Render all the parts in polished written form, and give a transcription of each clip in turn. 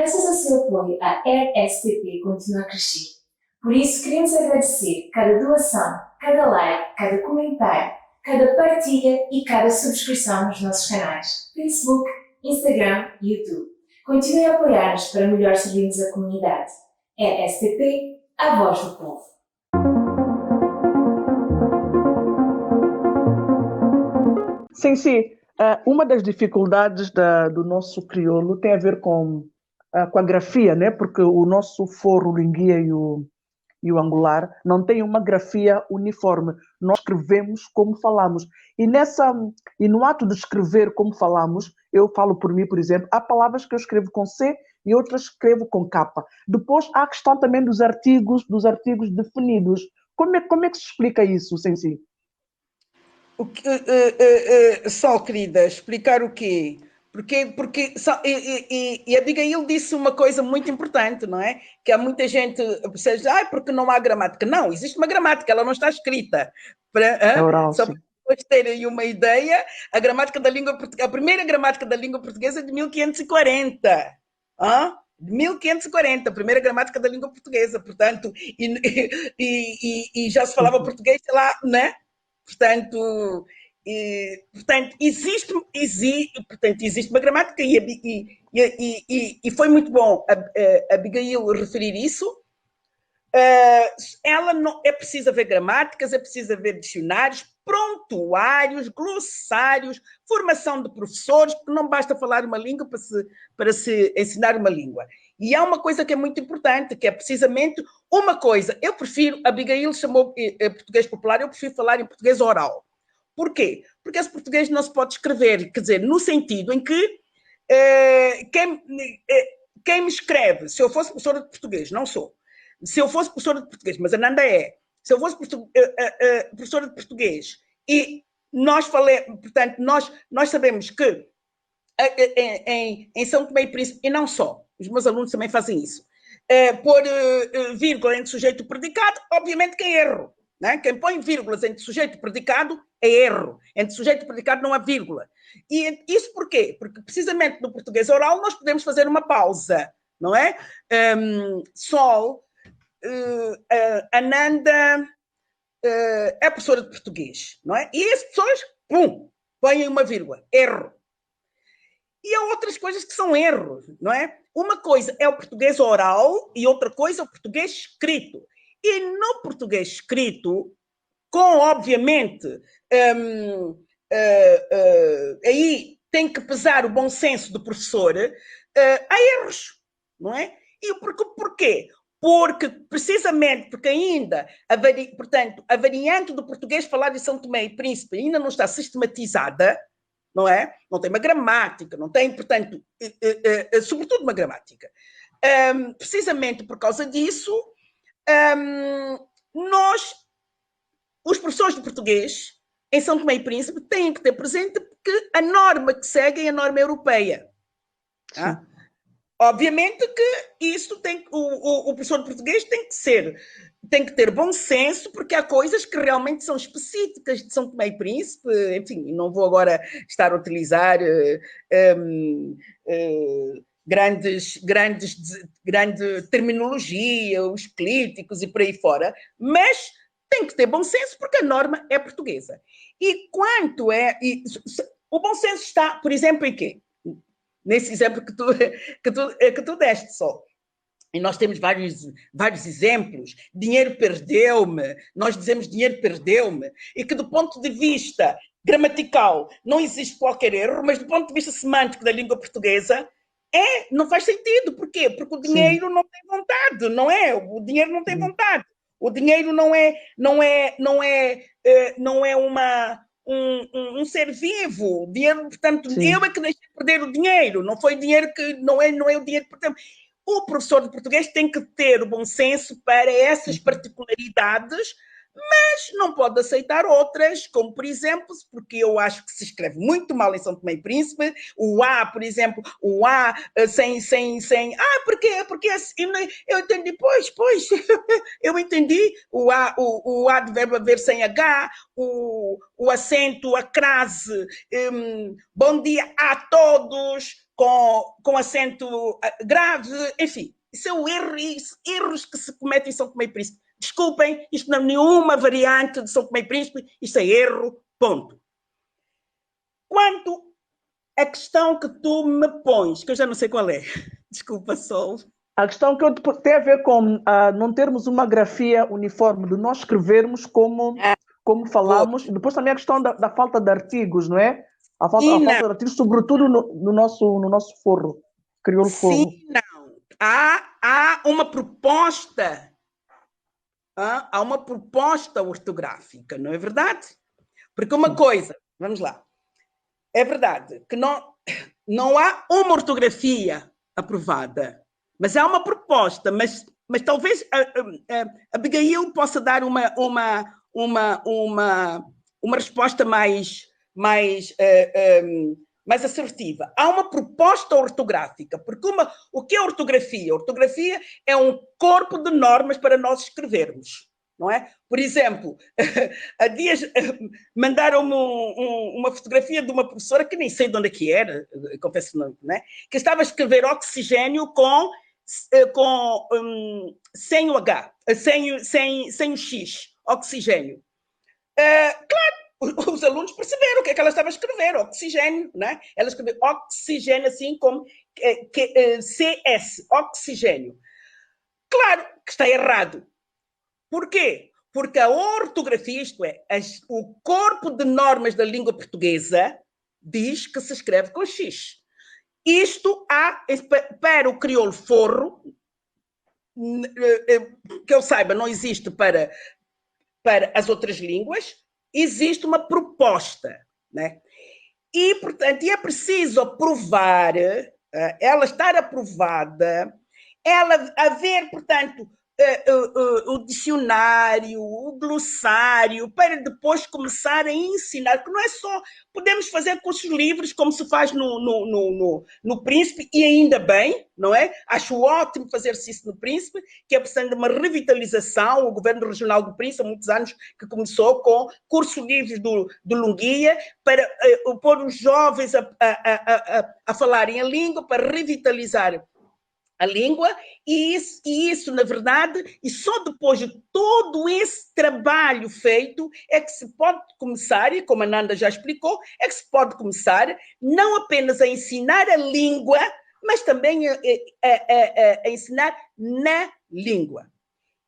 Graças ao seu apoio, a RSTP continua a crescer. Por isso, queremos agradecer cada doação, cada like, cada comentário, cada partilha e cada subscrição nos nossos canais Facebook, Instagram e YouTube. Continue a apoiar-nos para melhor servirmos a comunidade. RSTP, a voz do povo. Sim. Uma das dificuldades do nosso crioulo tem a ver com a grafia, né? Porque o nosso forro, o linguia e o angular não tem uma grafia uniforme. Nós escrevemos como falamos. E no ato de escrever como falamos, eu falo por mim, por exemplo, há palavras que eu escrevo com C e outras escrevo com K. Depois há a questão também dos artigos definidos. Como é que se explica isso, Sensi? Só, querida, explicar o quê? Porque e a Abigail disse uma coisa muito importante, não é? Que há muita gente que seja, porque não há gramática. Não, existe uma gramática, ela não está escrita. É oral, só sim. para vocês terem uma ideia, a primeira gramática da língua portuguesa é de 1540. De 1540, a primeira gramática da língua portuguesa, portanto, e já se falava português, sei lá, né? Portanto, existe uma gramática e foi muito bom a Abigail referir isso. Ela não, é preciso haver gramáticas, é preciso haver dicionários, prontuários, glossários, formação de professores, porque não basta falar uma língua para se ensinar uma língua. E há uma coisa que é muito importante, que é precisamente uma coisa. Eu prefiro, a Abigail chamou português popular, eu prefiro falar em português oral. Porquê? Porque esse português não se pode escrever, quer dizer, no sentido em que quem me escreve, se eu fosse professora de português, não sou, se eu fosse professora de português, mas a Nanda é, se eu fosse professora de português e portanto, nós sabemos que em São Tomé e Príncipe, e não só, os meus alunos também fazem isso, pôr vírgula entre sujeito e predicado, obviamente que é erro. Né? Quem põe vírgulas entre sujeito e predicado é erro. Entre sujeito e predicado não há vírgula. E isso por quê? Porque precisamente no português oral nós podemos fazer uma pausa, não é? Sol, Ananda é professora de português, não é? E as pessoas, põem uma vírgula, erro. E há outras coisas que são erros, não é? Uma coisa é o português oral e outra coisa é o português escrito. E no português escrito, com, obviamente, aí tem que pesar o bom senso do professor, há erros, não é? E porquê? Porque, precisamente, porque ainda, portanto, a variante do português falado em São Tomé e Príncipe ainda não está sistematizada, não é? Não tem uma gramática, não tem, portanto, sobretudo uma gramática. Precisamente por causa disso, nós, os professores de português, em São Tomé e Príncipe, têm que ter presente que a norma que seguem é a norma europeia. Tá? Obviamente que isso tem, o professor de português tem que ter bom senso, porque há coisas que realmente são específicas de São Tomé e Príncipe, enfim, não vou agora estar a utilizar grande terminologia, os clíticos e por aí fora, mas tem que ter bom senso porque a norma é portuguesa. E quanto é... o bom senso está, por exemplo, em quê? Nesse exemplo que tu deste, Sol. E nós temos vários exemplos. Dinheiro perdeu-me, nós dizemos dinheiro perdeu-me, e que do ponto de vista gramatical não existe qualquer erro, mas do ponto de vista semântico da língua portuguesa, não faz sentido. Porquê? Porque o dinheiro não tem vontade, não é? O dinheiro não tem vontade. O dinheiro não é um ser vivo. O dinheiro, portanto, eu é que deixei de perder o dinheiro, não foi dinheiro que não é o dinheiro que perdemos. O professor de português tem que ter o bom senso para essas particularidades mas não pode aceitar outras, como, por exemplo, porque eu acho que se escreve muito mal em São Tomé e Príncipe, o A, por exemplo, o A sem... Ah, porquê? Porque eu entendi, pois, eu entendi o A de verbo haver sem H, o acento, a crase, bom dia a todos, com acento grave, enfim, isso é o erro, erros que se cometem em São Tomé e Príncipe. Desculpem, isto não é nenhuma variante de São Tomé e Príncipe, isto é erro, ponto. Quanto à questão que tu me pões, que eu já não sei qual é, desculpa, Sol. A questão que eu tem a ver com não termos uma grafia uniforme, de nós escrevermos como falamos, e depois também a questão da falta de artigos, não é? A falta de artigos, sobretudo no nosso forro, crioulo forro. Sim, não. Há uma proposta. Há uma proposta ortográfica, não é verdade? Porque uma coisa, vamos lá, é verdade que não há uma ortografia aprovada, mas há uma proposta, mas talvez a Abigail possa dar uma resposta mais assertiva. Há uma proposta ortográfica, porque o que é ortografia? Ortografia é um corpo de normas para nós escrevermos, não é? Por exemplo, há dias mandaram-me uma fotografia de uma professora que nem sei de onde é que era, confesso, não é? Que estava a escrever oxigênio sem o H, sem o X, oxigênio. Claro, os alunos perceberam o que é que ela estava a escrever, oxigênio, né? Ela escreveu oxigênio assim como CS, oxigênio. Claro que está errado. Por quê? Porque a ortografia, isto é, o corpo de normas da língua portuguesa diz que se escreve com X. Isto para o crioulo forro, que eu saiba, não existe para as outras línguas, existe uma proposta, né? E, portanto, é preciso aprovar, ela estar aprovada, ela haver, portanto, o dicionário, o glossário, para depois começar a ensinar, que não é só, podemos fazer cursos livres, como se faz no Príncipe, e ainda bem, não é? Acho ótimo fazer-se isso no Príncipe, que é precisando de uma revitalização, o Governo Regional do Príncipe, há muitos anos que começou com cursos livres do Lunguia, para pôr os jovens a falarem a língua, para revitalizar a língua, e isso, na verdade, e só depois de todo esse trabalho feito é que se pode começar, e como a Nanda já explicou, é que se pode começar não apenas a ensinar a língua, mas também a ensinar na língua.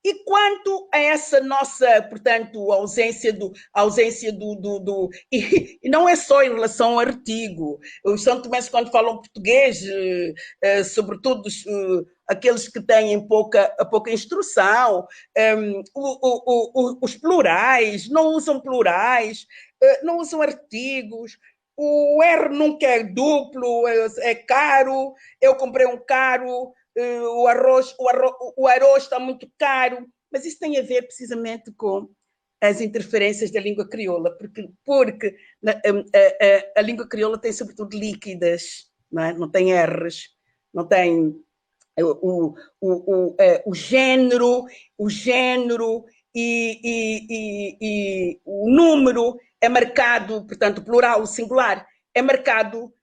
E quanto a essa nossa, portanto, ausência e não é só em relação ao artigo. Os São Tomenses, quando falam português, sobretudo aqueles que têm pouca instrução, os plurais, não usam plurais, não usam artigos, o R nunca é duplo, é caro, eu comprei um caro, o arroz está muito caro, mas isso tem a ver precisamente com as interferências da língua crioula, porque a língua crioula tem sobretudo líquidas, não é? Não tem R's, não tem o género e o número é marcado, portanto, plural, singular, é marcado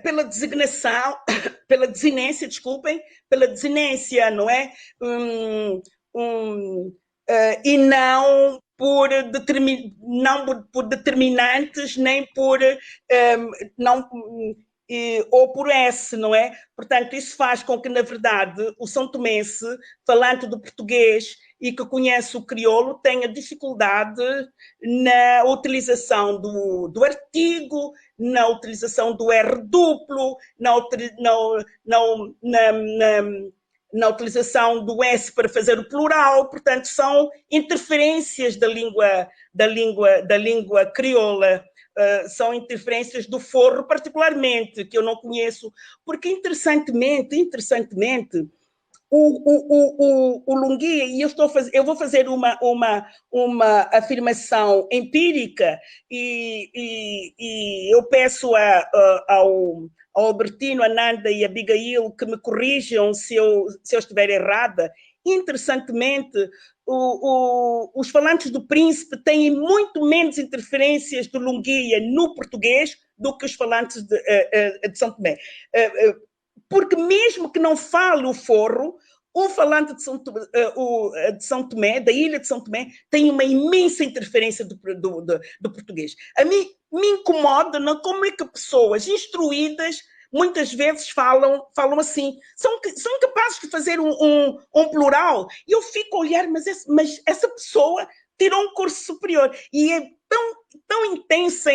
pela designação, pela desinência, desculpem, pela desinência, não é? E não por determinantes, nem por ou por S, não é? Portanto, isso faz com que, na verdade, o São Tomense, falante do português e que conhece o crioulo, tenha dificuldade na utilização do artigo, na utilização do R duplo, na utilização do S para fazer o plural. Portanto, são interferências da língua crioula. São interferências do forro, particularmente, que eu não conheço, porque, interessantemente, o Lunguia, e eu vou fazer uma afirmação empírica, e eu peço ao Albertino, a Nanda e a Abigail que me corrijam se eu estiver errada. Interessantemente, os falantes do Príncipe têm muito menos interferências do Lunguia no português do que os falantes de São Tomé. Porque mesmo que não fale o forro, o falante de São Tomé, da ilha de São Tomé, tem uma imensa interferência do português. A mim me incomoda como é que pessoas instruídas muitas vezes falam assim, são incapazes de fazer um plural, e eu fico a olhar, mas essa pessoa tirou um curso superior, e é tão intensa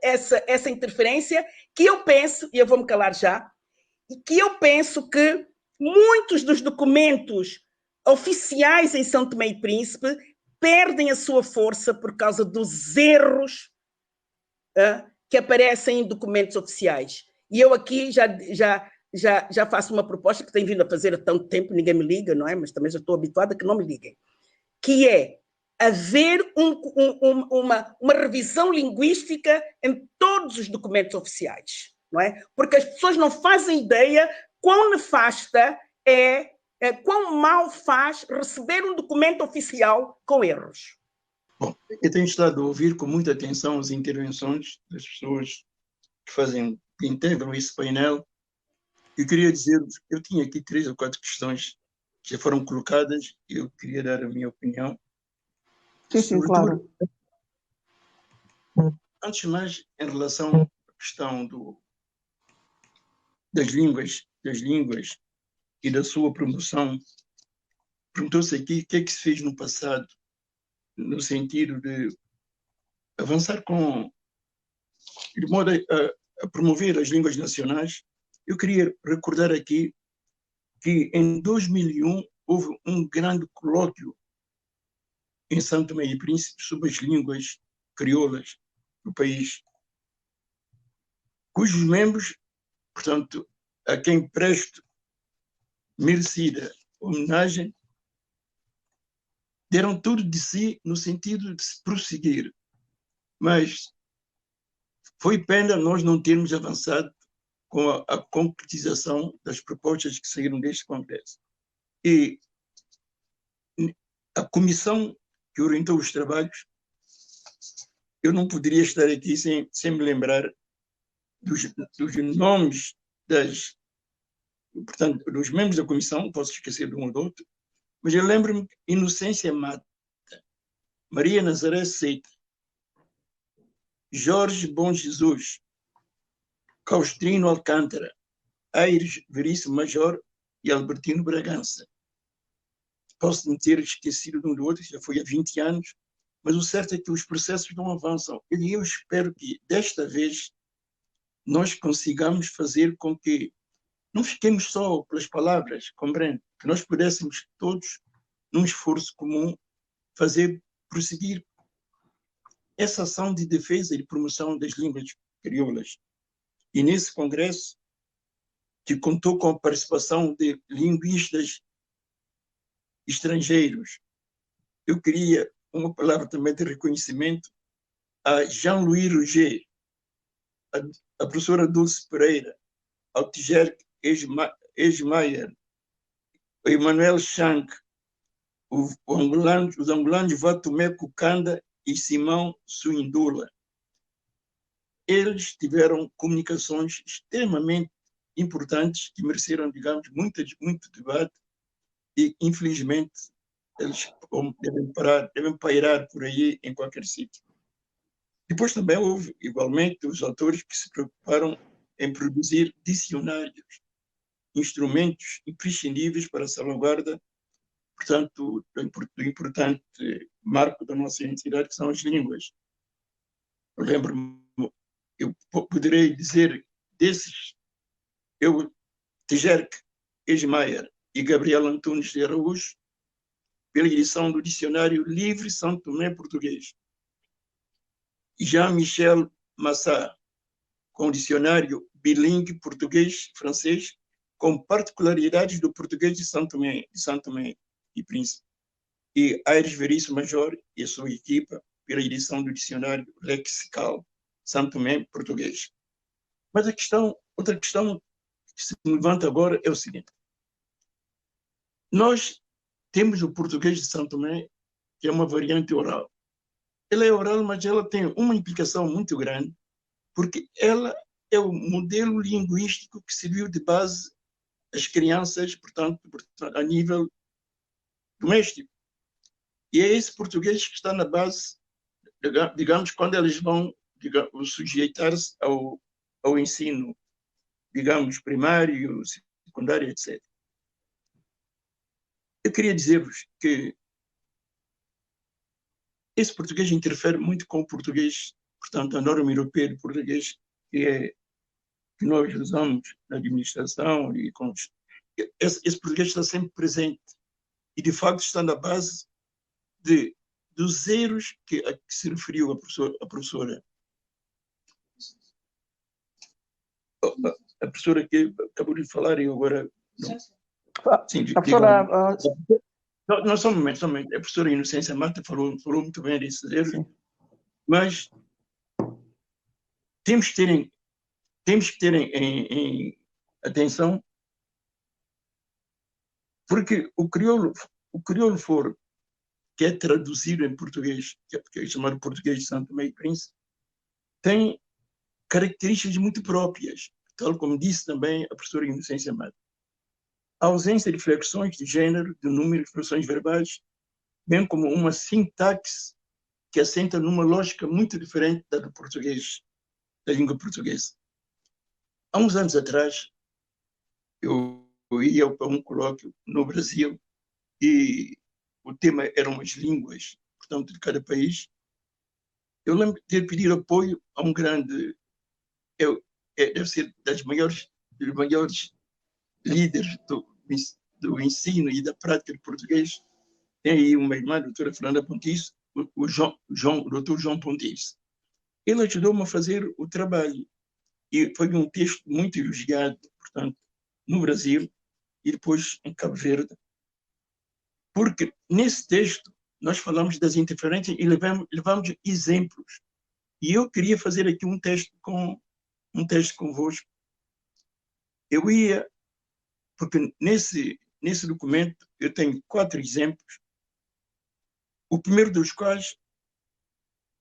essa interferência, que eu penso, e eu vou me calar já, que eu penso que muitos dos documentos oficiais em São Tomé e Príncipe perdem a sua força por causa dos erros que aparecem em documentos oficiais. E eu aqui já faço uma proposta que tenho vindo a fazer há tanto tempo, ninguém me liga, não é? Mas também já estou habituada a que não me liguem, que é haver uma revisão linguística em todos os documentos oficiais, não é? Porque as pessoas não fazem ideia quão nefasta quão mal faz receber um documento oficial com erros. Bom, eu tenho estado a ouvir com muita atenção as intervenções das pessoas que integram esse painel. Eu queria dizer-vos, eu tinha aqui 3 ou 4 questões que já foram colocadas e eu queria dar a minha opinião. Sim, claro. Antes de mais, em relação à questão das línguas e da sua promoção, perguntou-se aqui o que é que se fez no passado, no sentido de avançar de modo a promover as línguas nacionais. Eu queria recordar aqui que em 2001 houve um grande colóquio em São Tomé e Príncipe sobre as línguas crioulas do país, cujos membros, portanto, a quem presto merecida homenagem, deram tudo de si no sentido de se prosseguir. Mas foi pena nós não termos avançado com a concretização das propostas que saíram deste Congresso. E a comissão que orientou os trabalhos, eu não poderia estar aqui sem me lembrar dos nomes dos membros da comissão, posso esquecer de um ou do outro, mas eu lembro-me de Inocência Mata, Maria Nazaré Seita, Jorge Bom Jesus, Caustrino Alcântara, Aires Veríssimo Major e Albertino Bragança. Posso me ter esquecido de um do outro, já foi há 20 anos, mas o certo é que os processos não avançam. E eu espero que, desta vez, nós consigamos fazer com que não fiquemos só pelas palavras, compreende? Que nós pudéssemos todos, num esforço comum, prosseguir essa ação de defesa e de promoção das línguas crioulas. E nesse congresso, que contou com a participação de linguistas estrangeiros, eu queria uma palavra também de reconhecimento a Jean-Louis Roger, a professora Dulce Pereira, ao Tijerk Esmayer, o Emmanuel Shank, os angolanos Vatumé Kukanda e Simão Suindula. Eles tiveram comunicações extremamente importantes que mereceram, digamos, muito debate e, infelizmente, eles devem pairar por aí em qualquer sítio. Depois também houve, igualmente, os autores que se preocuparam em produzir dicionários, instrumentos imprescindíveis para a salvaguarda, portanto, do importante marco da nossa identidade, que são as línguas. Eu lembro-me, eu poderei dizer desses, Tijerk Esmayer e Gabriel Antunes de Araújo, pela edição do Dicionário Livre São Tomé Português. Jean-Michel Massat, com o Dicionário Bilingue Português-Francês, com particularidades do português de São Tomé e Príncipe. E Aires Veríssimo Major e a sua equipa pela edição do dicionário lexical São Tomé português. Mas outra questão que se levanta agora é o seguinte. Nós temos o português de São Tomé, que é uma variante oral. Ela é oral, mas ela tem uma implicação muito grande, porque ela é o modelo linguístico que serviu de base às crianças, portanto, a nível doméstico. E é esse português que está na base, digamos, quando eles vão sujeitar-se ao ensino, digamos, primário, secundário, etc. Eu queria dizer-vos que esse português interfere muito com o português, portanto, a norma europeia de português, que nós usamos na administração. Esse português está sempre presente e, de facto, está na base dos erros a que se referiu a professora que acabou de falar e agora... Sim, a professora... Não, só um momento. A professora Inocência Mata falou muito bem desses erros, mas temos que ter em atenção, porque o crioulo foro, que é traduzido em português, que é chamado português de São Tomé e Príncipe, tem características muito próprias, tal como disse também a professora Inocência Mata. A ausência de flexões de gênero, de número de flexões verbais, bem como uma sintaxe que assenta numa lógica muito diferente da do português, da língua portuguesa. Há uns anos atrás, eu ia para um colóquio no Brasil e o tema eram as línguas, portanto, de cada país. Eu lembro de ter pedido apoio a um grande, deve ser dos maiores líderes do ensino e da prática de português. Tem aí uma irmã, a doutora Fernanda Pontice, o doutor João Pontice. Ele ajudou-me a fazer o trabalho e foi um texto muito elogiado, portanto, no Brasil e depois em Cabo Verde, porque nesse texto nós falamos das interferências e levamos exemplos. E eu queria fazer aqui um teste convosco. Eu ia, porque nesse documento eu tenho 4 exemplos, o primeiro dos quais,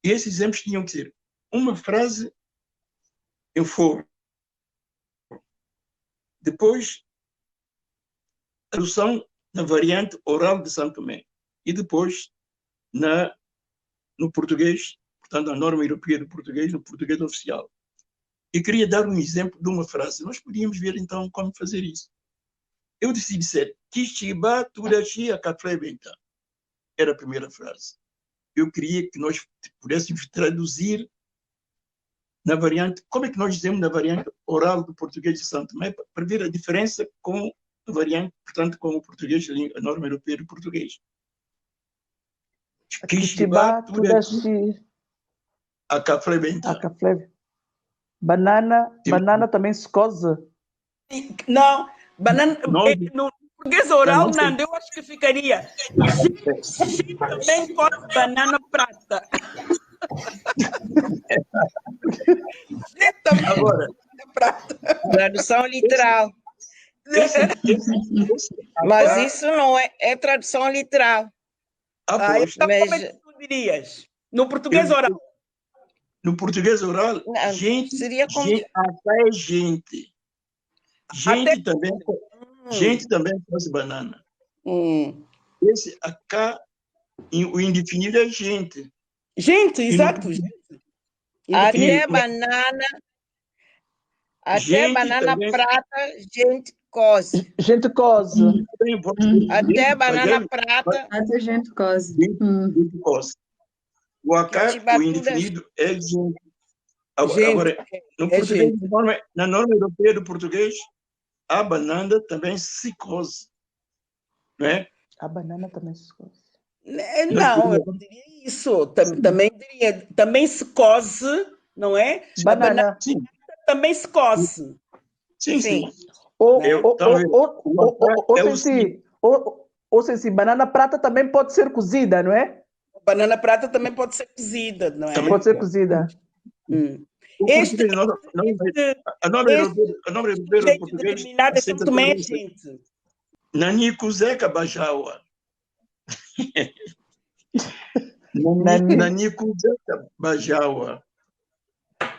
e esses exemplos tinham que ser uma frase em foro, depois tradução na variante oral de São Tomé e depois no português, portanto, a norma europeia de português, no português oficial. Eu queria dar um exemplo de uma frase. Nós podíamos ver, então, como fazer isso. Eu decidi dizer, Kishiba Turashi Akafrebenta. Era a primeira frase. Eu queria que nós pudéssemos traduzir na variante, como é que nós dizemos na variante oral do português de São Tomé, para ver a diferença com a variante, portanto, com o português, a norma europeia do português. Kishiba Turashi Akafrebenta. Banana também se cose. Não, banana, no português oral, não, eu acho que ficaria. Também cose banana prata. Agora, tradução literal. Mas isso não é tradução literal. Então, como é que tu dirias? No português oral? No português oral, Não, gente, seria como... até gente. Gente também faz banana. Esse acá, o indefinido é gente. Gente, exato. Até banana prata, gente cose. Gente cose. Até banana prata. Até gente cose. Gente cose. O acá, o indefinido é gente. Agora, no português, na norma europeia do português, a banana também se cose. Não é? A banana também se cose. Não, eu não diria isso. Também se cose, não é? Banana. Sim. Também se cose. Sim. Ou, né? ou se banana prata também pode ser cozida, não é? Banana prata também pode ser cozida, não é? Também. Pode ser cozida. Este a nome europeia jeito português determinado é São Tomé, gente. Nanico Zeca Bajawa. Nanico Zeca Bajawa.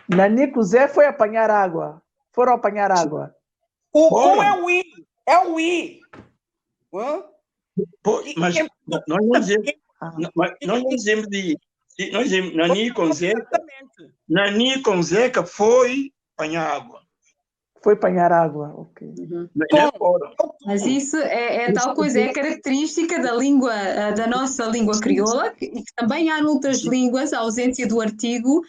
Nanico Zé foi apanhar água. Foram apanhar água. O é o I. É o I. Mas nós não dizemos de... Nós dizemos Nani com Zeca. Nani com Zeca foi apanhar água. Foi apanhar água, ok. Mas isso é tal coisa, é característica da língua, da nossa língua crioula, e que também há noutras línguas a ausência do artigo,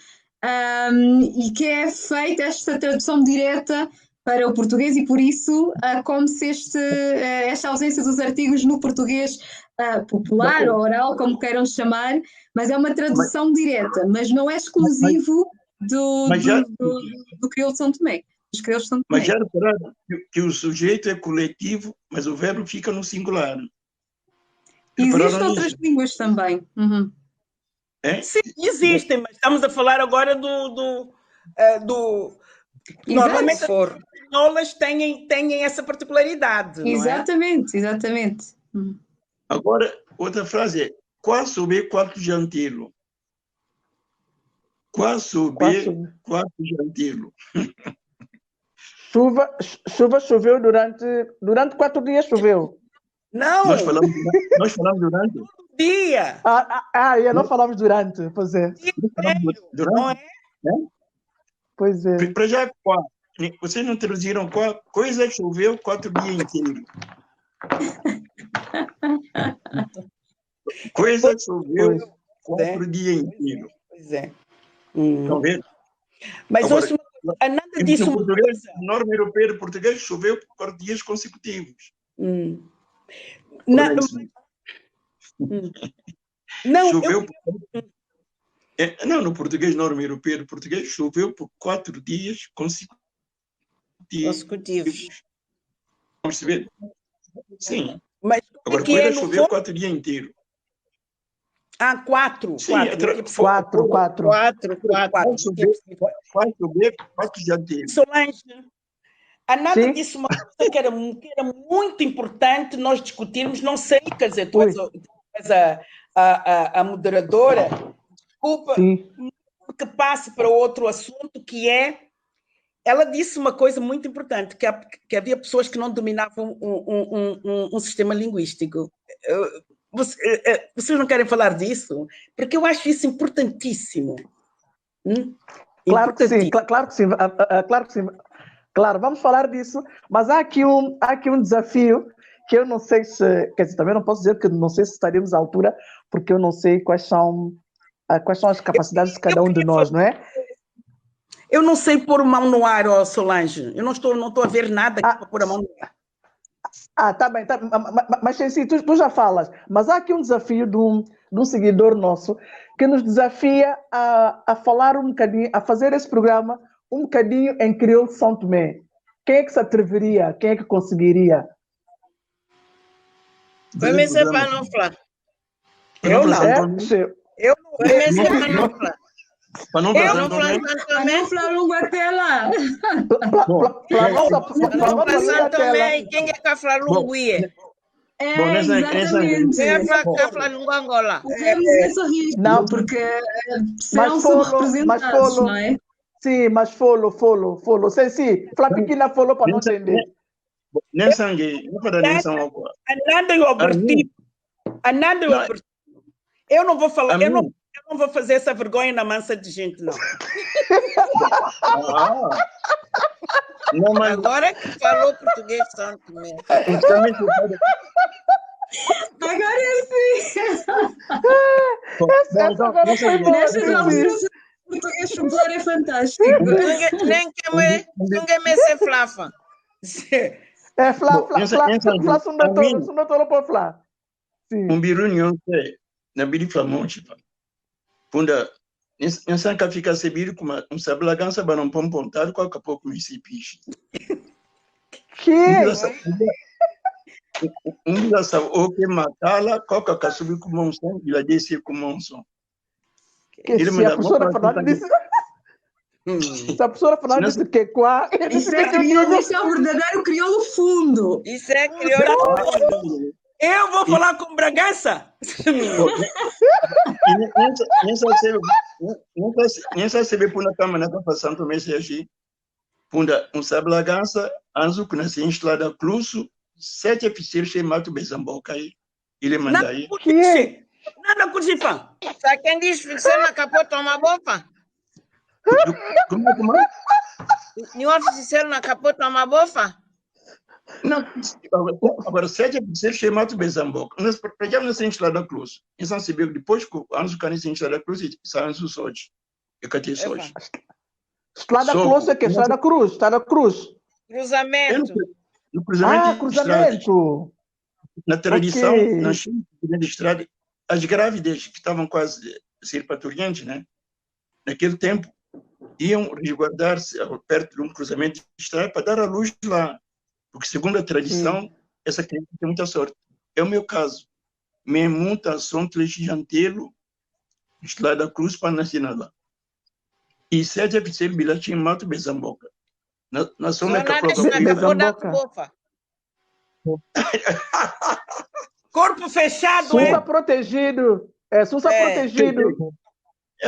e que é feita esta tradução direta para o português, e por isso, como se esta ausência dos artigos no português popular ou oral, como queiram chamar, mas é uma tradução direta, mas não é exclusivo do crioulo de São Tomé. Mas já repararam que o sujeito é coletivo, mas o verbo fica no singular. Existem outras línguas também. É? Sim, existem, mas estamos a falar agora normalmente as espanholas têm essa particularidade. Exatamente, não é? Exatamente. Agora, outra frase é: quase subir quarto jantilo. Quase subir quarto jantilo. Chuva choveu durante 4 dias, choveu. Não! Nós falamos durante. Dia! Não falamos durante, pois é. Durante? Não é? Pois é. Para já, vocês não traduziram qual coisa choveu 4 dias inteiros. Coisa choveu 4 dias inteiros. Pois é. Estão vendo? Mas agora, nada disso. No português, norma europeia de português, choveu por 4 dias consecutivos. Não, choveu não, no português, norma europeia de português, choveu por 4 dias consecutivos. Vamos ver? Sim. Mas agora, coisa choveu 4 dias inteiros. 4. Sim, 4. Quatro já teve. Solange, há nada disso, uma coisa que era muito importante nós discutirmos, não sei, quer dizer, tu és a moderadora, desculpa, que passe para outro assunto, que é, ela disse uma coisa muito importante, que havia pessoas que não dominavam um sistema linguístico. Vocês não querem falar disso? Porque eu acho isso importantíssimo. Claro que sim, claro que sim. Claro que sim. Claro, vamos falar disso, mas há aqui um desafio que eu não sei se... Quer dizer, também não posso dizer que não sei se estaremos à altura, porque eu não sei quais são as capacidades de cada um de nós, não é? Eu não sei pôr mão no ar, Solange. Eu não estou a ver nada aqui para pôr a mão no ar. Tá bem, mas sim, tu já falas, mas há aqui um desafio de um seguidor nosso que nos desafia a falar um bocadinho, a fazer esse programa um bocadinho em crioulo de São Tomé. Quem é que se atreveria? Quem é que conseguiria? Comecei para não falar. Eu não. Eu comecei para não falar. Para não falar Não falar língua tela. também. Quem é que fala língua? Exatamente. Quem é que fala língua Angola? Corremos esse risco, não, porque serão subrepresentados, não é? Sim, mas follow. Sim. Fala pequena follow para não entender. Nem sangue, não para nem sangue. Nada eu abortivo. Eu não vou falar, eu não vou fazer essa vergonha na mansa de gente, não. Não, mas... Agora que falou português, Santo mesmo. Agora é sim. Português popular é fantástico. Ninguém me se flafa. É fla, sundatoro por fla. Um birunho, na biri flamonte, punda, nessa que fica se biri como sabla gansa para não pompontar com a pouco me se piche. Que? dia o que matá-la, coca que subiu com monção, e ela disse com monção. Que se a professora Fernanda disse... Se a professora Fernanda disse que quá... Isso é crioulo, isso é o verdadeiro crioulo fundo. Isso é crioulo. Eu vou falar com Bragança. Nem sabe por na cama na capa Santo Mestre aqui. Punda um sablagança, anzo que nasce instalada cluso, 7 oficiais chamados Bezamboca aí. Ele manda aí. Nada curtifa. Sabe quem diz fixar na capota uma bofa? Como? Nenhum oficial na capota uma bofa? Não, agora 7 oficiais chamados Bezamboca. Nós pegamos nessa instalada cluso. Então se viu depois que anzo que nasce instalada cluso e anzo soja. E catei soja. Estrada Cruz é que? Estrada Cruz, Estrada Cruz. Cruzamento. No cruzamento. Cruzamento. Na tradição, na China, de estrada, as grávidas que estavam quase a ser parturientes, né? Naquele tempo, iam resguardar-se perto de um cruzamento de estrada para dar a luz lá. Porque, segundo a tradição, essa criança tem muita sorte. É o meu caso. Minha mutação gigantelo, estrada Cruz para nascer lá. E 7 oficiais bilhete em Mato Bezamboca. Na zona que Bezamboca. Corpo fechado, Sussa protegido. Sussa protegido.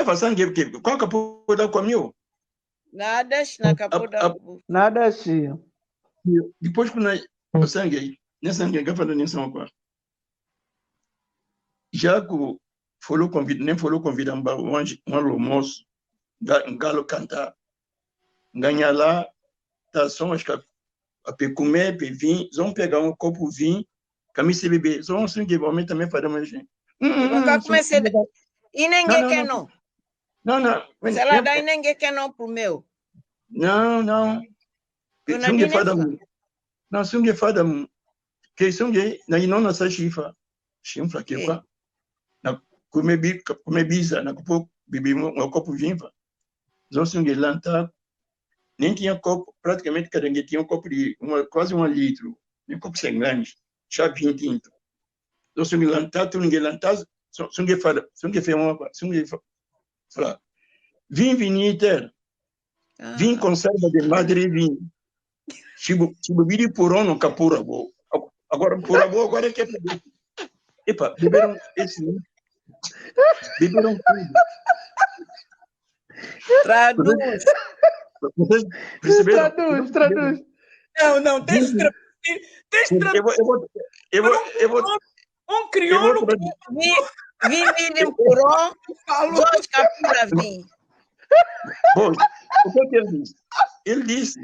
Fazendo que qual capô da comigo? Nada, na capô da. Nada assim. Depois quando eu sangue, nessa sangue que falando nisso agora. Já que falou convida, nem falou convida um almoço. Galo cantar, ganhar lá, tá só acho que a comer, para vir, vão pegar um copo de vinho, camisa de bebê, só assim que realmente também faremos a gente. Nunca comecei. E ninguém quer não. Não. Se ela dá e ninguém quer não pro meu. Não. Sungue fada mu. Não, sungue fada mu. Que sungue, na não nessa chifa que qua. Na comer bisa, na copo beber um copo de vinho. Nós tínhamos lantar, nem tinha copo, praticamente cada um tinha um copo de quase 1 litro, nem copo sem grande, chá 20 tinto. Nós tínhamos lantar, vinho viniter, vinho conserva de madre vinho. Chibo biri purão no capura bo. Agora pura bo agora é que é beber. Epa, beberam esse, beberam tudo. Traduz. Traduz. Não, tens de traduzir. Eu vou. Um crioulo. Vim purão, dois capura vinho. Bom, o que ele disse? Ele disse,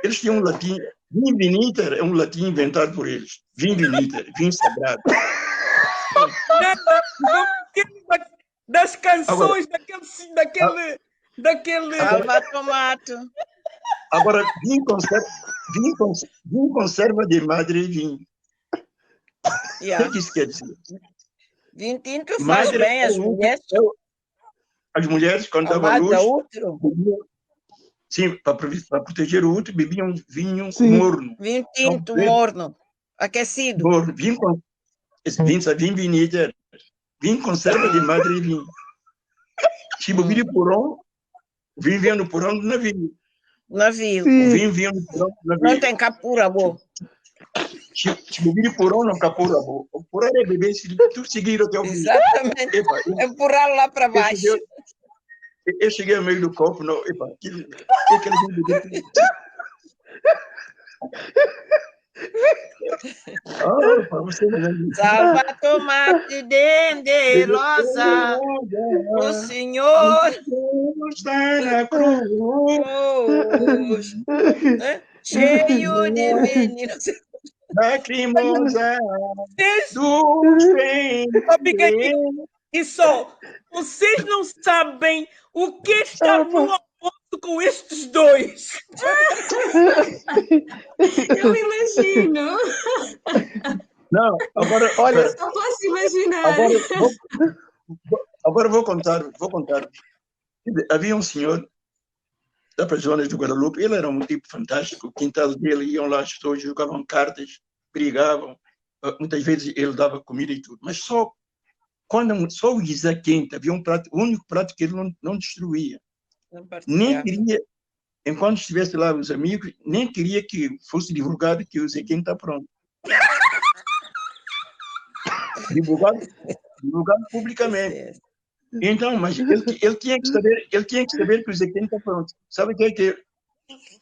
eles tinham um latim, vinho viniter é um latim inventado por eles. Vinho viniter, vinho sagrado. Das canções daquele Alva tomato. Agora, vinho conserva de madre vinho. O que isso quer dizer? Vinho tinto faz bem as mulheres. As mulheres, quando davam luz, sim, para proteger o útero, bebiam vinho morno. Vinho tinto morno, aquecido. Morno, vinho viniter. Vinho conserva de madre vinho. Se bebia porão, vinho vinha no porão do navio. Navio. Vinho vinha no porão do navio. Não tem capura, boa. Se bebia porão, não capura, boa. O porão é beber, se tu seguir até o vinho. Exatamente. É empurrar lá para baixo. Eu cheguei ao meio do copo, não. Epa, aquele vinho Salva tomate dende rosa, o Senhor está na cruz, cheio de veneno. Lacrimosa dos E só, vocês não sabem o que está no almoço com estes dois. Eu imagino. Não, agora, olha. Só posso imaginar. Agora vou contar. Havia um senhor lá para as zonas do Guadalupe. Ele era um tipo fantástico. O quintal dele, iam lá as pessoas, jogavam cartas, brigavam. Muitas vezes ele dava comida e tudo. Mas só o José Quente havia um prato, o único prato que ele não destruía. Nem queria, enquanto estivesse lá os amigos, nem queria que fosse divulgado que o José Quente está pronto. divulgado publicamente. Então, mas ele tinha que saber que o José Quente está pronto. Sabe o que é que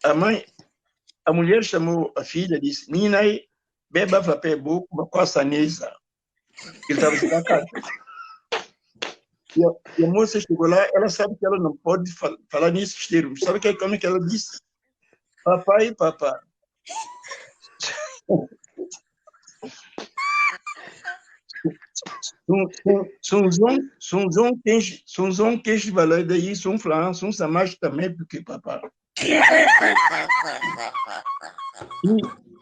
a mulher chamou a filha e disse: "Menina aí, beba papel boco, uma coisa nesa." Ele estava sem a casa. E a moça chegou lá, ela sabe que ela não pode falar nesses termos. Sabe como é que ela disse? "Papai, papai." Sunzon queijo valor daí, sun flan, sun samaj também, porque papai.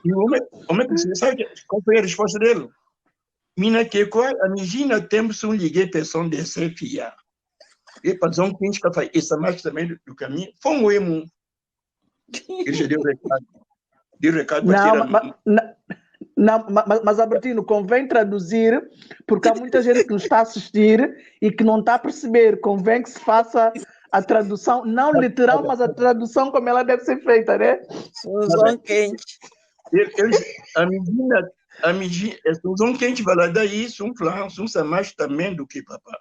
E o homem sabe qual foi a resposta dele? Mina que qual a menina temos liguei pessoa de ser filha. E passou um pinche que faz essa mais também do caminho. Foi um emo. Ele já deu recado. Deu recado para Não, mas Albertino, convém traduzir, porque há muita gente que nos está a assistir e que não está a perceber. Convém que se faça a tradução, não literal, mas a tradução como ela deve ser feita, né? Sunzon quente. A menina, Sunzon quente vai lá daí, um flan, mais também do que papai.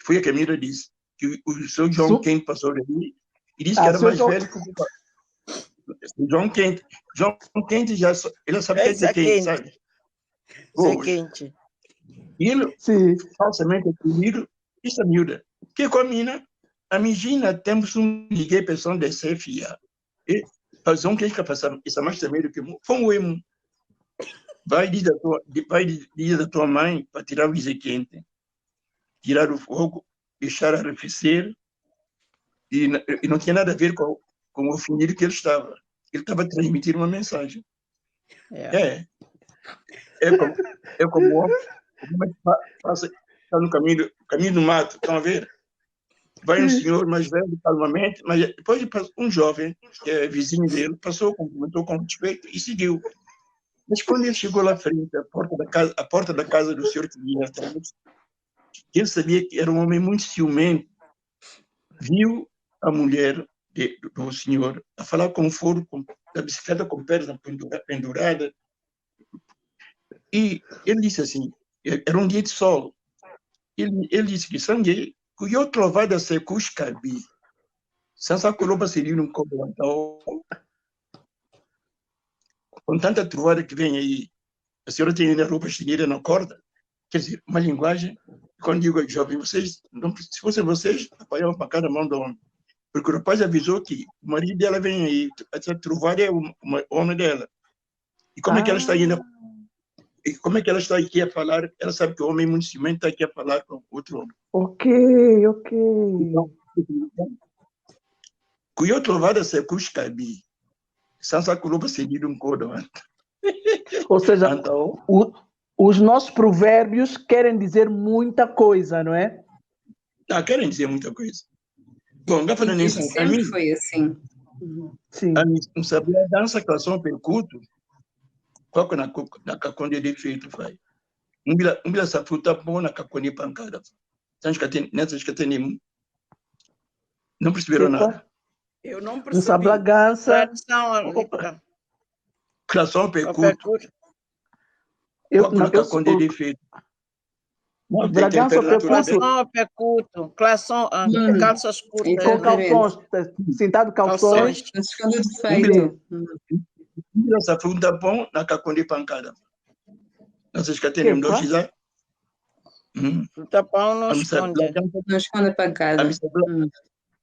Foi a Camila disse, que o seu João Quente passou daí e disse que era mais velho que o papai. João Quente já ele sabe que é Zé Quente, sabe? Zé Quente. Ele falsamente atribuído essa miúda. Que com a menina temos liguei pessoa de ser filha. E faz um que passar essa mais também do que foi um emo. Vai dizer da tua mãe para tirar o Zé Quente, tirar o fogo, deixar arrefecer e não tinha nada a ver com o finir que ele estava. Ele estava a transmitir uma mensagem. É como passa no caminho do mato, estão a ver? Vai um senhor mais velho, calmamente, mas depois um jovem, que é vizinho dele, passou, cumprimentou com respeito e seguiu. Mas quando ele chegou lá frente, à porta da casa do senhor que vinha atrás, ele sabia que era um homem muito ciumento. Viu a mulher do senhor a falar com o foro da bicicleta com perna pendurada. E ele disse assim, era um dia de sol. Ele disse que sangue, que eu trovada se cuscabi. Sansa coloba seria um cobrantão. Com tanta trovada que vem aí, a senhora tem ainda roupa estendida na corda. Quer dizer, uma linguagem, quando digo jovem, se fossem vocês, apanhavam para cada mão do homem. Porque o rapaz avisou que o marido dela vem aí, essa trovada é o homem dela. E como é que ela está indo? E como é que ela está aqui a falar? Ela sabe que o homem muito ciumento está aqui a falar com outro homem. Ok. Cuyo trovada se cuscabi. Sansa coloba seguido um codo. Ou seja, então, os nossos provérbios querem dizer muita coisa, não é? Querem dizer muita coisa. Bom, falando nisso, a mim foi assim. Sim. A mim não sabia dança clação percuto. Qual que na caconde de feito faz? Bila sa fruta bom na caconde pancada. Nessas que tem não perceberam nada. Eu não percebi. Essa Bragança. Clação percuto. Eu Qual que na caconde de feito? Bragança Clação percuto. Clação calças curtas. Com calções, sentado calções. Escândalo de feito. Essa fruta bom na caconde pancada. Nessas que tem dois já. Fruta pão não esconde. Não esconde pancada.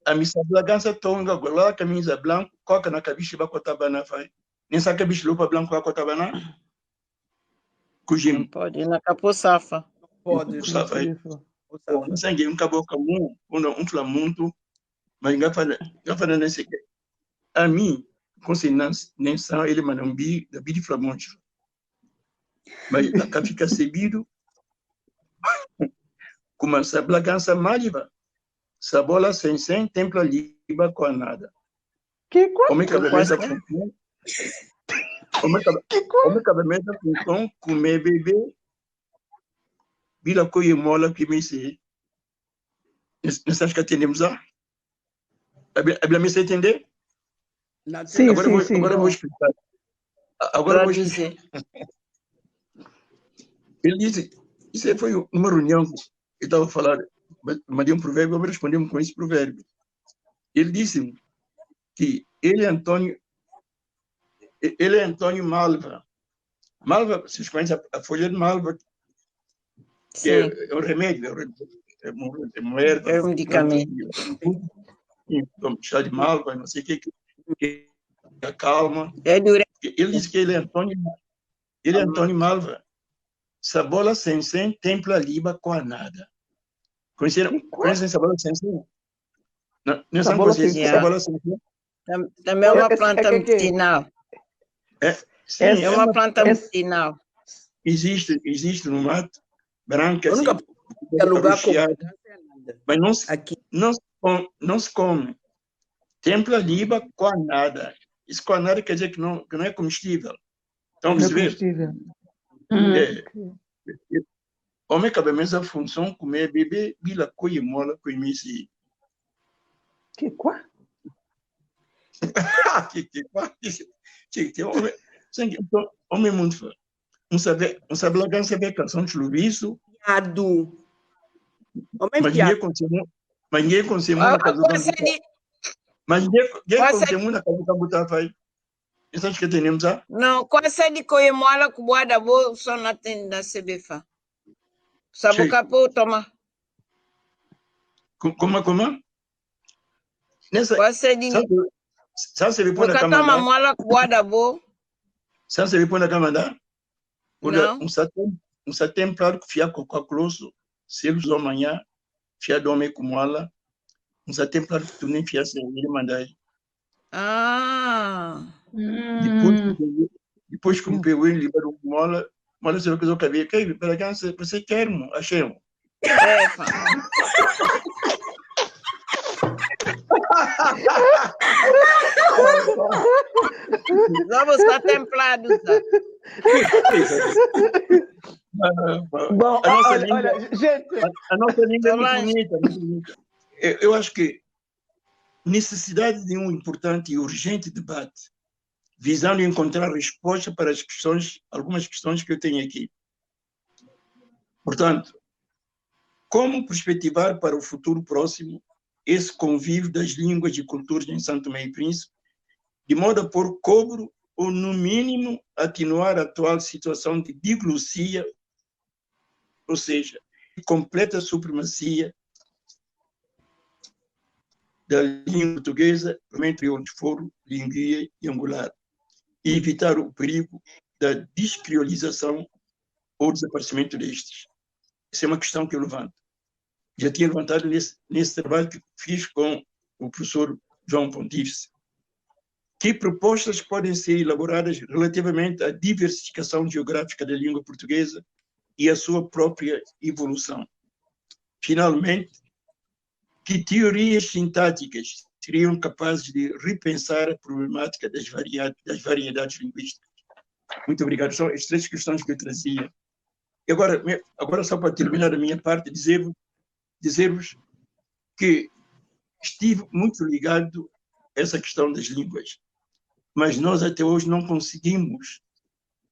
A missa Bragança tonga gola camisa branca, coca na cabeça vai cotabana faz. Nem sabe cabeça lupa branco vai cotabana. Cujim. Pode ir na capoçafa. Pode. Safa. Não sangue um cabo comum, um flamundo, mas engafada nesse que. A mim, consciência nem são ele manambi da bidi flamundo. Mas a fica cebido. Como essa Bragança maliva. Sabola sem templo liba com nada. Que coisa? Homem cabe a Quase mesma função. Homem cabe a mesma função, comer, beber, bila coisa mola que me sei. Nessa acho que atendemos a me se entender? Não, Sim, Agora sim. agora vou explicar. Agora vou explicar. traduzir. Ele disse, isso foi uma reunião que eu estava a falar, mandei um provérbio, eu respondi com esse provérbio. Ele disse que ele é Antônio Malva. Malva, vocês conhecem a folha de malva, que Sim, é um remédio, é uma erva. é um medicamento. Chá de malva, não sei o que acalma. É durante. Ele disse que ele é Antônio Malva. Sabola Sensem, templa liba com a nada. Conhecem Sabola Sensem? Não sabem Sabola vocês? Sensem. Sabola Sensem? Também é uma planta que- medicinal. Sim, É uma planta medicinal. existe no mato, branca, A única assim, lugar com arroxeada, mas aqui. não se come. Templa liba com a nada. Isso com a nada quer dizer que não é comestível. Estão a Não é perceber? combustível. Homem cabe a mesma função, comer, beber, bila coisa mola, coisa misi. Que coisa? Homem muito não sabe lá saber canção de Luviso, Piado. Homem mas piado. ninguém consegue na casa do mas ninguém consegue na casa do Cambuta vai. Isso acho que temos a Não, quase de coemola com boa da boa, só na tenda da CBFA. Sabe o capô, toma. como nessa Quase de. sabe se ele põe na Porque cama toma mola com boa da boa. sabe se ele põe na cama Não. um satém claro que fia com a closo se eles vão amanhã fia dorme com mola um satém claro que tu nem fia sem ele mandar Ah. depois que pegou ele liberou mola se eu quiser cabelo que para cá você quer achei É, pá. Vamos estar templados. Bom, a nossa olha, língua, gente, a nossa língua é Solange. muito bonita. Eu acho que necessidade de um importante e urgente debate, visando encontrar resposta para algumas questões que eu tenho aqui. Portanto, como perspectivar para o futuro próximo esse convívio das línguas e culturas em São Tomé e Príncipe, de modo a pôr cobro ou, no mínimo, atenuar a atual situação de diglossia, ou seja, de completa supremacia da língua portuguesa entre onde for linguia e angular, e evitar o perigo da descriolização ou desaparecimento destes. Essa é uma questão que eu levanto. Já tinha levantado nesse trabalho que fiz com o professor João Pontífice. Que propostas podem ser elaboradas relativamente à diversificação geográfica da língua portuguesa e à sua própria evolução? Finalmente, que teorias sintáticas seriam capazes de repensar a problemática das variedades linguísticas? Muito obrigado. São as 3 questões que eu trazia. E agora só para terminar a minha parte, dizer-vos que estive muito ligado a essa questão das línguas, mas nós até hoje não conseguimos,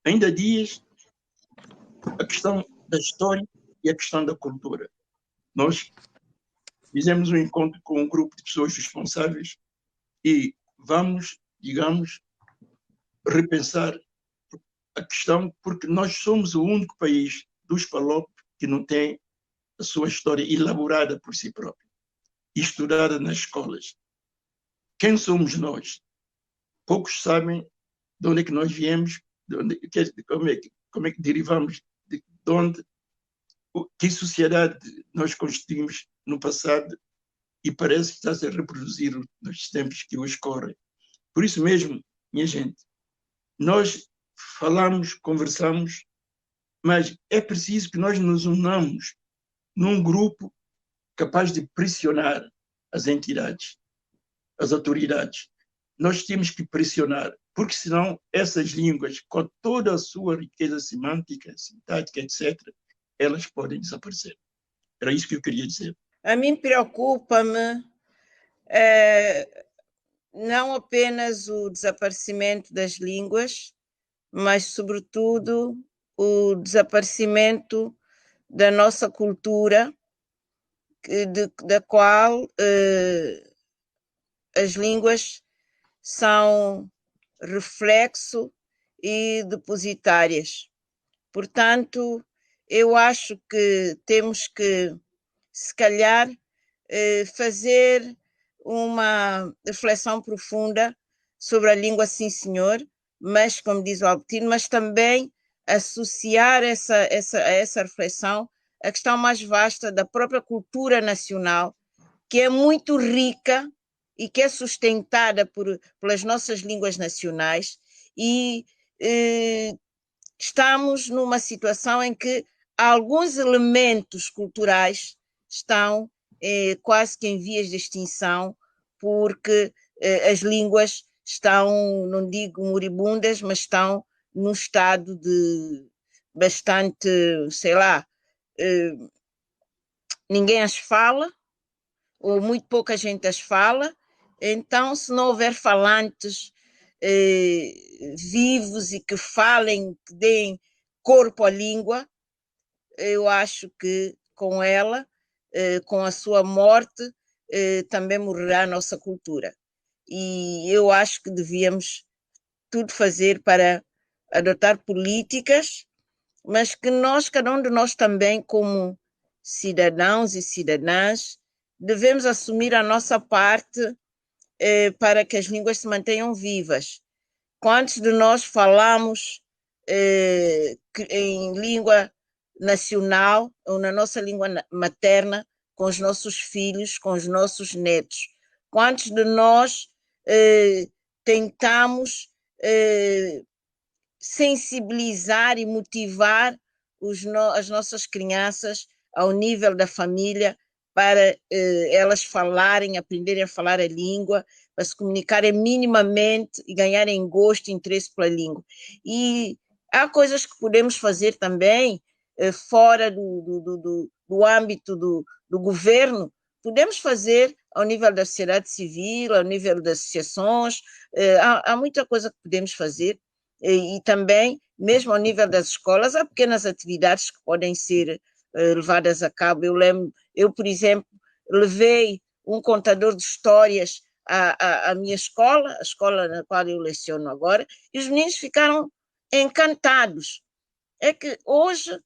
ainda há dias, a questão da história e a questão da cultura. Nós fizemos um encontro com um grupo de pessoas responsáveis e vamos, digamos, repensar a questão, porque nós somos o único país dos PALOP que não tem a sua história elaborada por si próprio, estudada nas escolas. Quem somos nós? Poucos sabem de onde é que nós viemos, como é que derivamos, de onde, que sociedade nós constituímos no passado e parece que está a reproduzir nos tempos que hoje correm. Por isso mesmo, minha gente, nós falamos, conversamos, mas é preciso que nós nos unamos num grupo capaz de pressionar as entidades, as autoridades, nós temos que pressionar, porque senão essas línguas, com toda a sua riqueza semântica, sintática, etc., elas podem desaparecer. Era isso que eu queria dizer. A mim preocupa-me não apenas o desaparecimento das línguas, mas, sobretudo, o desaparecimento da nossa cultura, da qual as línguas são reflexo e depositárias. Portanto, eu acho que temos que, se calhar, fazer uma reflexão profunda sobre a língua, sim, senhor, mas, como diz o Albertino, mas também associar a essa reflexão a questão mais vasta da própria cultura nacional, que é muito rica e que é sustentada pelas nossas línguas nacionais, e estamos numa situação em que alguns elementos culturais estão quase que em vias de extinção, porque as línguas estão, não digo moribundas, mas estão num estado de bastante, sei lá, ninguém as fala, ou muito pouca gente as fala. Então, se não houver falantes vivos e que falem, que deem corpo à língua, eu acho que com ela, com a sua morte, também morrerá a nossa cultura. E eu acho que devíamos tudo fazer para adotar políticas, mas que nós, cada um de nós também, como cidadãos e cidadãs, devemos assumir a nossa parte para que as línguas se mantenham vivas. Quantos de nós falamos em língua nacional ou na nossa língua materna com os nossos filhos, com os nossos netos? Quantos de nós tentamos sensibilizar e motivar as nossas crianças ao nível da família para elas falarem, aprenderem a falar a língua, para se comunicarem minimamente e ganharem gosto e interesse pela língua? E há coisas que podemos fazer também fora do âmbito do governo, podemos fazer ao nível da sociedade civil, ao nível das associações, há muita coisa que podemos fazer, e também, mesmo ao nível das escolas, há pequenas atividades que podem ser levadas a cabo. Eu, por exemplo, levei um contador de histórias à minha escola, a escola na qual eu leciono agora, e os meninos ficaram encantados. É que hoje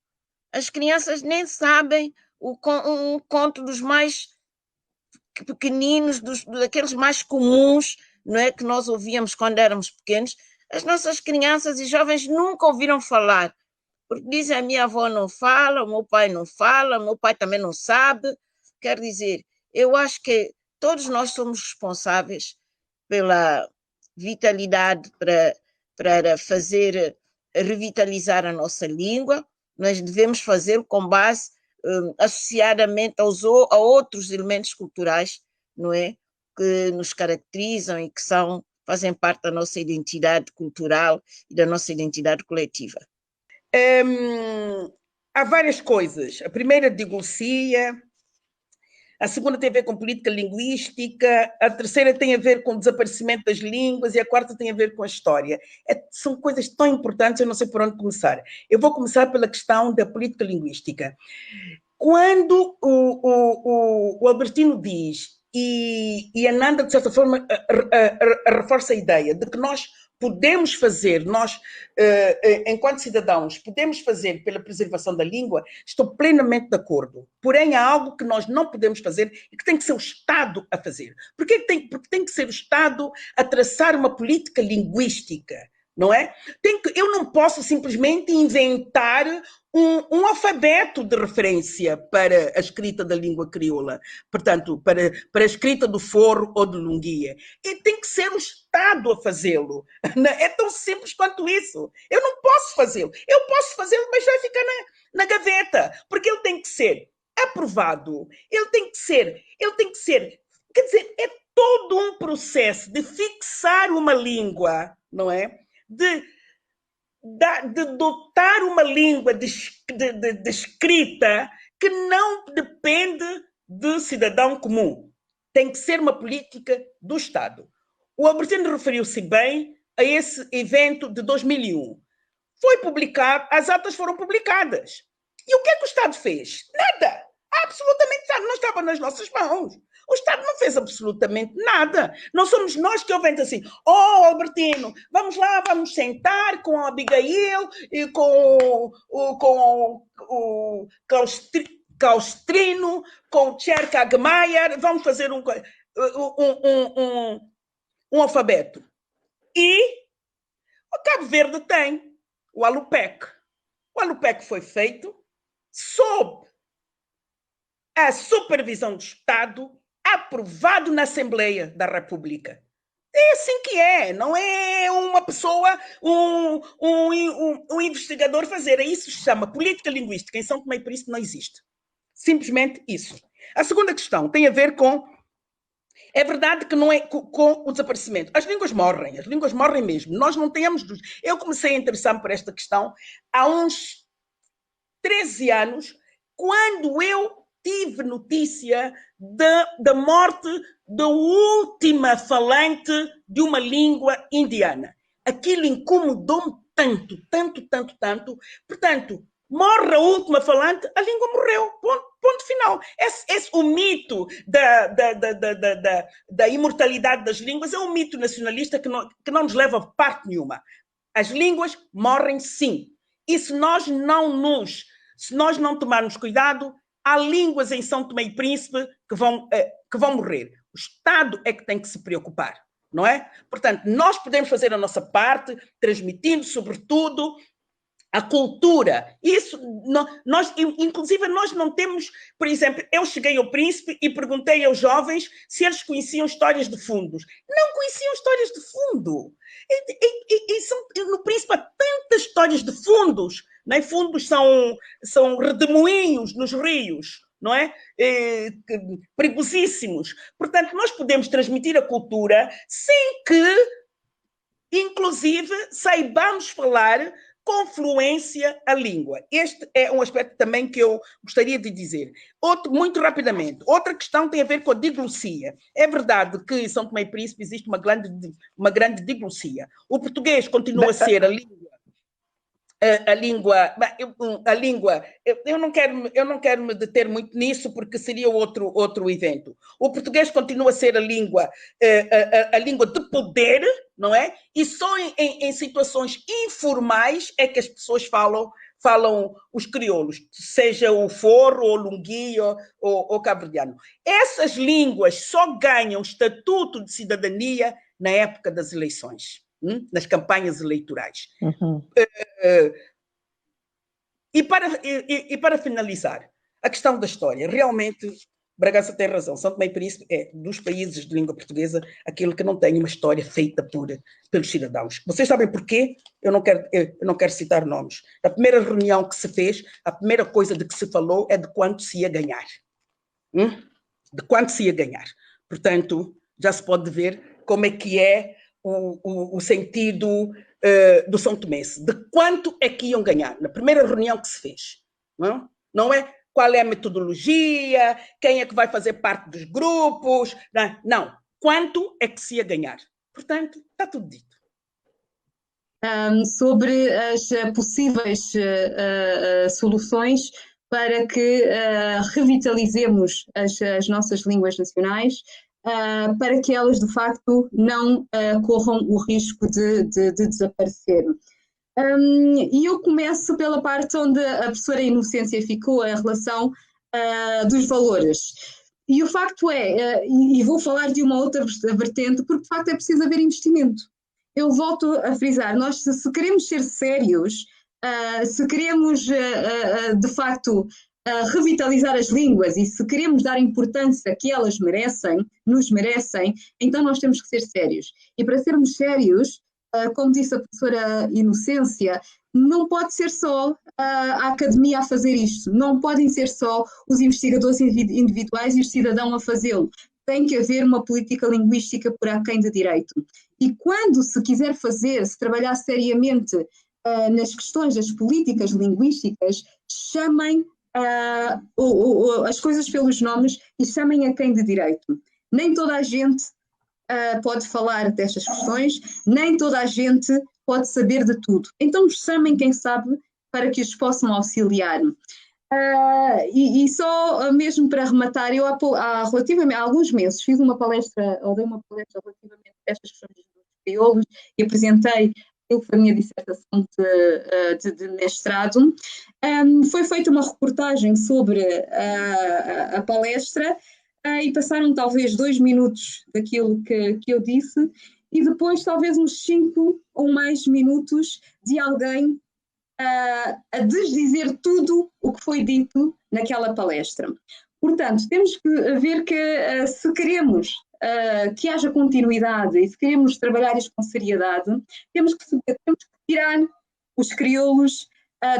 as crianças nem sabem um conto dos mais pequeninos, daqueles mais comuns, não é, que nós ouvíamos quando éramos pequenos. As nossas crianças e jovens nunca ouviram falar, porque dizem: a minha avó não fala, o meu pai não fala, o meu pai também não sabe. Quer dizer, eu acho que todos nós somos responsáveis pela vitalidade, para fazer revitalizar a nossa língua. Nós devemos fazer com base associadamente a outros elementos culturais, não é, que nos caracterizam e que fazem parte da nossa identidade cultural e da nossa identidade coletiva. Há várias coisas. A primeira, diglosia. A segunda tem a ver com política linguística. A terceira tem a ver com o desaparecimento das línguas. E a quarta tem a ver com a história. São coisas tão importantes, eu não sei por onde começar. Eu vou começar pela questão da política linguística. Quando o Albertino diz, e a Nanda, de certa forma, reforça a ideia de que nós podemos fazer, nós, enquanto cidadãos, podemos fazer pela preservação da língua, estou plenamente de acordo. Porém, há algo que nós não podemos fazer e que tem que ser o Estado a fazer. Porque tem que ser o Estado a traçar uma política linguística, não é? Eu não posso simplesmente inventar um alfabeto de referência para a escrita da língua crioula, portanto, para a escrita do forro ou do lunguia. E tem que ser o Estado a fazê-lo. É tão simples quanto isso. Eu não posso fazê-lo. Eu posso fazê-lo, mas vai ficar na gaveta, porque ele tem que ser aprovado. Ele tem que ser, quer dizer, é todo um processo de fixar uma língua, não é? De dotar uma língua de escrita que não depende do cidadão comum. Tem que ser uma política do Estado. O Albertino referiu-se bem a esse evento de 2001. Foi publicado, as atas foram publicadas. E o que é que o Estado fez? Nada. Absolutamente nada. Não estava nas nossas mãos. O Estado não fez absolutamente nada. Não somos nós que ouvemos assim, Albertino, vamos lá, vamos sentar com a Abigail e com o Claustrino, com o Tcherka Agmayer, vamos fazer um alfabeto. E o Cabo Verde tem o ALUPEC. O ALUPEC foi feito sob a supervisão do Estado, aprovado na Assembleia da República. É assim que é, não é uma pessoa, um investigador fazer. Isso se chama política linguística. Em São Tomé e Príncipe não existe. Simplesmente isso. A segunda questão tem a ver com... É verdade que não é com o desaparecimento. As línguas morrem mesmo. Nós não temos... Eu comecei a interessar-me por esta questão há uns 13 anos, quando eu tive notícia da morte da última falante de uma língua indiana. Aquilo incomodou-me tanto. Portanto, morre a última falante, a língua morreu. Ponto final. O mito da imortalidade das línguas é um mito nacionalista que não nos leva a parte nenhuma. As línguas morrem sim. E se nós não tomarmos cuidado, há línguas em São Tomé e Príncipe que vão morrer. O Estado é que tem que se preocupar, não é? Portanto, nós podemos fazer a nossa parte, transmitindo, sobretudo, a cultura. Isso, inclusive, nós não temos... Por exemplo, eu cheguei ao Príncipe e perguntei aos jovens se eles conheciam histórias de fundos. Não conheciam histórias de fundo. No Príncipe há tantas histórias de fundos. Não é? Fundos são redemoinhos nos rios, não é? Perigosíssimos. Portanto, nós podemos transmitir a cultura sem que, inclusive, saibamos falar com fluência a língua. Este é um aspecto também que eu gostaria de dizer. Muito rapidamente, outra questão tem a ver com a diglossia. É verdade que em São Tomé e Príncipe existe uma grande diglossia. O português continua a ser a língua, eu não quero me deter muito nisso, porque seria outro evento. O português continua a ser a língua de poder, não é? E só em situações informais é que as pessoas falam os crioulos, seja o forro, ou o lungui, ou cabo-verdiano. Essas línguas só ganham estatuto de cidadania na época das eleições, nas campanhas eleitorais. Uhum. E para finalizar, a questão da história. Realmente, Bragança tem razão. São Tomé e Príncipe é, dos países de língua portuguesa, aquele que não tem uma história feita pelos cidadãos. Vocês sabem porquê? Eu não quero citar nomes. A primeira reunião que se fez, a primeira coisa de que se falou é de quanto se ia ganhar. De quanto se ia ganhar. Portanto, já se pode ver como é que é o sentido do São Tomense, de quanto é que iam ganhar na primeira reunião que se fez. Não é qual é a metodologia, quem é que vai fazer parte dos grupos, não. Quanto é que se ia ganhar. Portanto, está tudo dito. Sobre as possíveis soluções para que revitalizemos as nossas línguas nacionais, para que elas, de facto, não corram o risco de desaparecer. E eu começo pela parte onde a professora Inocência ficou, a relação dos valores. E o facto é, e vou falar de uma outra vertente, porque de facto é preciso haver investimento. Eu volto a frisar, nós se queremos ser sérios, se queremos de facto revitalizar as línguas e se queremos dar a importância que elas merecem, nos merecem, então nós temos que ser sérios. E para sermos sérios, como disse a professora Inocência, não pode ser só a academia a fazer isto, não podem ser só os investigadores individuais e o cidadão a fazê-lo. tem que haver uma política linguística por aquém de direito. E quando se quiser fazer, se trabalhar seriamente nas questões das políticas linguísticas, chamem as coisas pelos nomes e chamem a quem de direito. Nem toda a gente pode falar destas questões, nem toda a gente pode saber de tudo. Então chamem quem sabe para que os possam auxiliar. E só mesmo para rematar, eu relativamente há alguns meses fiz uma palestra, ou dei uma palestra relativamente a estas questões dos crioulos e apresentei aquilo que foi a minha dissertação de mestrado. Foi feita uma reportagem sobre a palestra e passaram talvez 2 minutos daquilo que eu disse e depois talvez uns 5 ou mais minutos de alguém a desdizer tudo o que foi dito naquela palestra. Portanto, temos que ver que se queremos que haja continuidade e se queremos trabalhar isto com seriedade, temos que tirar os crioulos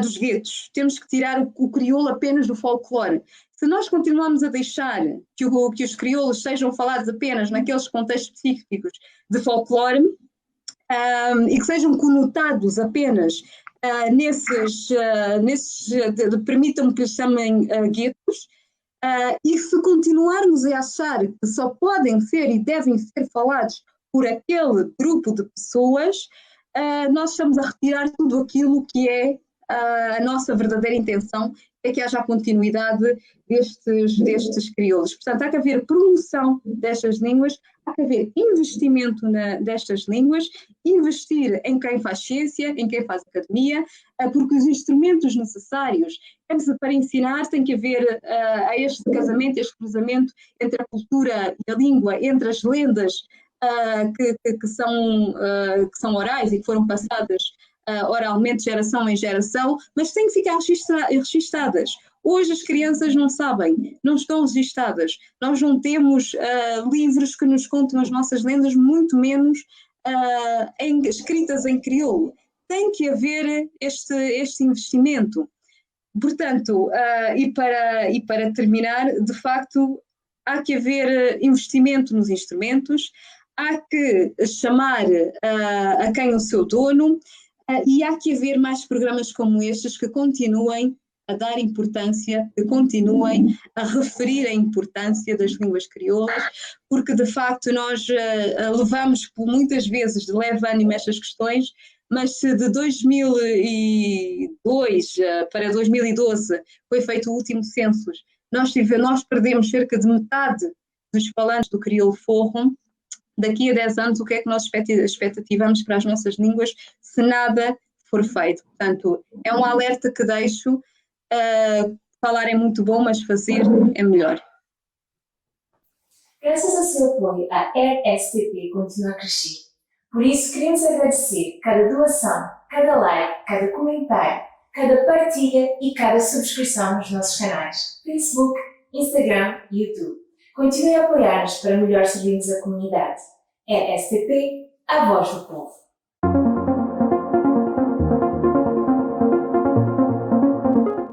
dos guetos, temos que tirar o crioulo apenas do folclore. Se nós continuarmos a deixar que os crioulos sejam falados apenas naqueles contextos específicos de folclore e que sejam conotados apenas permitam-me que lhes chamem guetos, e se continuarmos a achar que só podem ser e devem ser falados por aquele grupo de pessoas, nós estamos a retirar tudo aquilo que é a nossa verdadeira intenção, é que haja a continuidade destes crioulos. Portanto, há que haver promoção destas línguas, há que haver investimento destas línguas, investir em quem faz ciência, em quem faz academia, porque os instrumentos necessários para ensinar tem que haver a este casamento, este cruzamento entre a cultura e a língua, entre as lendas que são orais e que foram passadas oralmente, de geração em geração, mas têm que ficar registadas. Hoje as crianças não sabem, não estão registadas. Nós não temos livros que nos contam as nossas lendas, muito menos escritas em crioulo. Tem que haver este investimento. Portanto, e para terminar, de facto, há que haver investimento nos instrumentos, há que chamar a quem o seu dono, e há que haver mais programas como estes que continuem a dar importância, que continuem a referir a importância das línguas crioulas, porque de facto nós levamos muitas vezes de leve ânimo estas questões, mas se de 2002 para 2012 foi feito o último censo, nós perdemos cerca de metade dos falantes do crioulo forro. Daqui a 10 anos, o que é que nós expectativamos para as nossas línguas se nada for feito? Portanto, é um alerta que deixo. Falar é muito bom, mas fazer é melhor. Graças ao seu apoio, a RSTP continua a crescer. Por isso, queremos agradecer cada doação, cada like, cada comentário, cada partilha e cada subscrição nos nossos canais Facebook, Instagram e YouTube. Continue a apoiar-nos para melhor servirmos a comunidade. RSTP, a voz do povo.